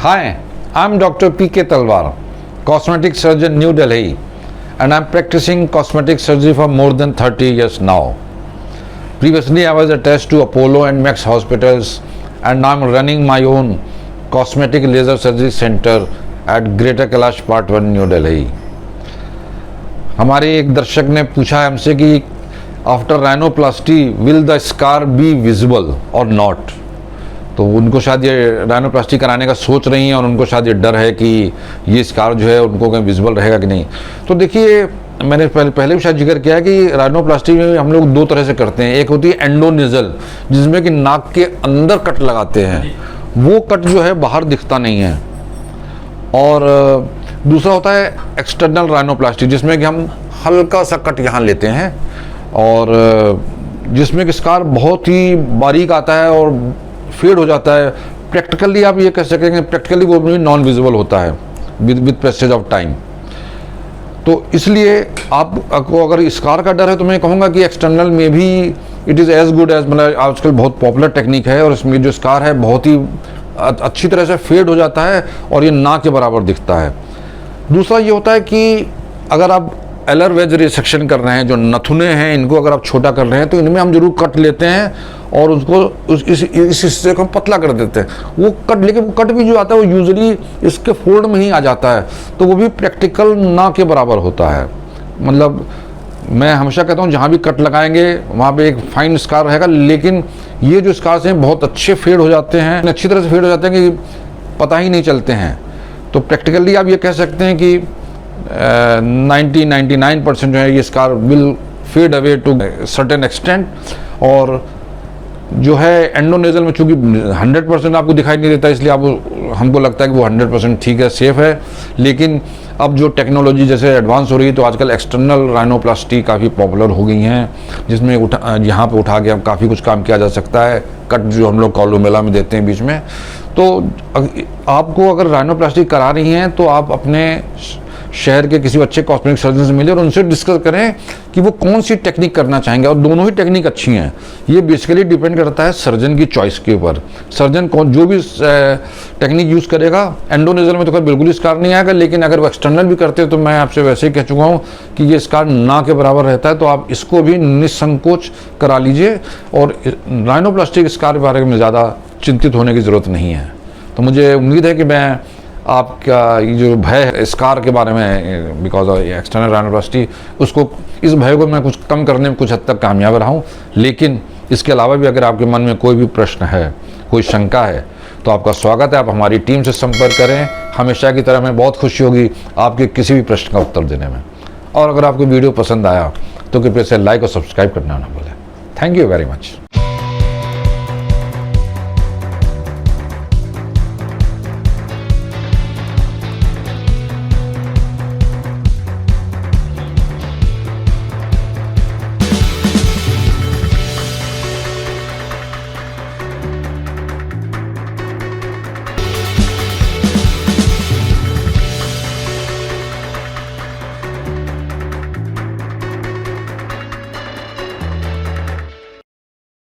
Hi, I'm Dr. P.K. Talwar, cosmetic surgeon, New Delhi, and I'm practicing cosmetic surgery for more than 30 years now. Previously, I was attached to Apollo and Max hospitals, and now I'm running my own cosmetic laser surgery center at Greater Kailash Part 1, New Delhi. हमारे एक दर्शक ने पूछा हमसे कि after rhinoplasty will the scar be visible और not. तो उनको शायद ये राइनोप्लास्टी कराने का सोच रही हैं और उनको शायद ये डर है कि ये स्कार जो है उनको कहीं विजिबल रहेगा कि नहीं। तो देखिए, मैंने पहले भी शायद जिक्र किया है कि राइनोप्लास्टी में हम लोग दो तरह से करते हैं। एक होती है एंडोनेजल, जिसमें कि नाक के अंदर कट लगाते हैं, वो कट जो है बाहर दिखता नहीं है। और दूसरा होता है एक्सटर्नल राइनोप्लास्टी, जिसमें कि हम हल्का सा कट यहाँ लेते हैं और जिसमें कि स्कार बहुत ही बारीक आता है और फेड हो जाता है। प्रैक्टिकली आप ये कह सकेंगे, प्रैक्टिकली वो भी नॉन विजिबल होता है विद पैसेज ऑफ टाइम। तो इसलिए आपको अगर स्कार का डर है तो मैं कहूँगा कि एक्सटर्नल में भी it is as good as, मतलब आजकल बहुत पॉपुलर टेक्निक है और इसमें जो स्कार है बहुत ही अच्छी तरह से फेड हो जाता है और ये ना के बराबर दिखता है। दूसरा ये होता है कि अगर आप एलर वेज रिसेक्शन कर रहे हैं, जो नथुने हैं इनको अगर आप छोटा कर रहे हैं तो इनमें हम जरूर कट लेते हैं और उसको इस हिस्से को पतला कर देते हैं। वो कट, लेकिन वो कट भी जो आता है वो यूजुअली इसके फोल्ड में ही आ जाता है, तो वो भी प्रैक्टिकल ना के बराबर होता है। मतलब मैं हमेशा कहता हूँ जहाँ भी कट लगाएंगे वहाँ पे एक फाइन स्कार रहेगा, लेकिन ये जो स्कार्स हैं बहुत अच्छे फेड हो जाते हैं, अच्छी तरह से फेड हो जाते हैं कि पता ही नहीं चलते हैं। तो प्रैक्टिकली आप ये कह सकते हैं कि 99% जो है ये scar will fade away to certain extent. और जो है एंडोनेजल में चूंकि 100% आपको दिखाई नहीं देता, इसलिए आप हमको लगता है कि वो 100% ठीक है, सेफ है। लेकिन अब जो टेक्नोलॉजी जैसे एडवांस हो रही है तो आजकल एक्सटर्नल राइनोप्लास्टी काफ़ी पॉपुलर हो गई हैं, जिसमें यहाँ पे उठा के अब काफ़ी कुछ काम किया जा सकता है। कट जो हम लोग कॉलोमेला में देते हैं बीच में, तो आपको अगर राइनोप्लास्टी करा रही हैं तो आप अपने शहर के किसी अच्छे कॉस्मेटिक सर्जन से मिले और उनसे डिस्कस करें कि वो कौन सी टेक्निक करना चाहेंगे। और दोनों ही टेक्निक अच्छी हैं, ये बेसिकली डिपेंड करता है सर्जन की चॉइस के ऊपर। सर्जन कौन जो भी टेक्निक यूज़ करेगा, एंडोनेजल में तो खैर बिल्कुल स्कार नहीं आएगा, लेकिन अगर वो एक्सटर्नल भी करते हैं तो मैं आपसे वैसे ही कह चुका हूँ कि ये स्कार ना के बराबर रहता है, तो आप इसको भी निसंकोच करा लीजिए और राइनोप्लास्टिक स्कार के बारे में ज़्यादा चिंतित होने की ज़रूरत नहीं है। तो मुझे उम्मीद है कि मैं आपका ये जो भय है स्कार के बारे में, बिकॉज ऑफ एक्सटर्नल राइनोप्लास्टी, उसको, इस भय को मैं कुछ कम करने में कुछ हद तक कामयाब रहा हूँ। लेकिन इसके अलावा भी अगर आपके मन में कोई भी प्रश्न है, कोई शंका है, तो आपका स्वागत है, आप हमारी टीम से संपर्क करें। हमेशा की तरह हमें बहुत खुशी होगी आपके किसी भी प्रश्न का उत्तर देने में। और अगर आपको वीडियो पसंद आया तो कृपया से लाइक और सब्सक्राइब करना ना भूलें। Thank you very much.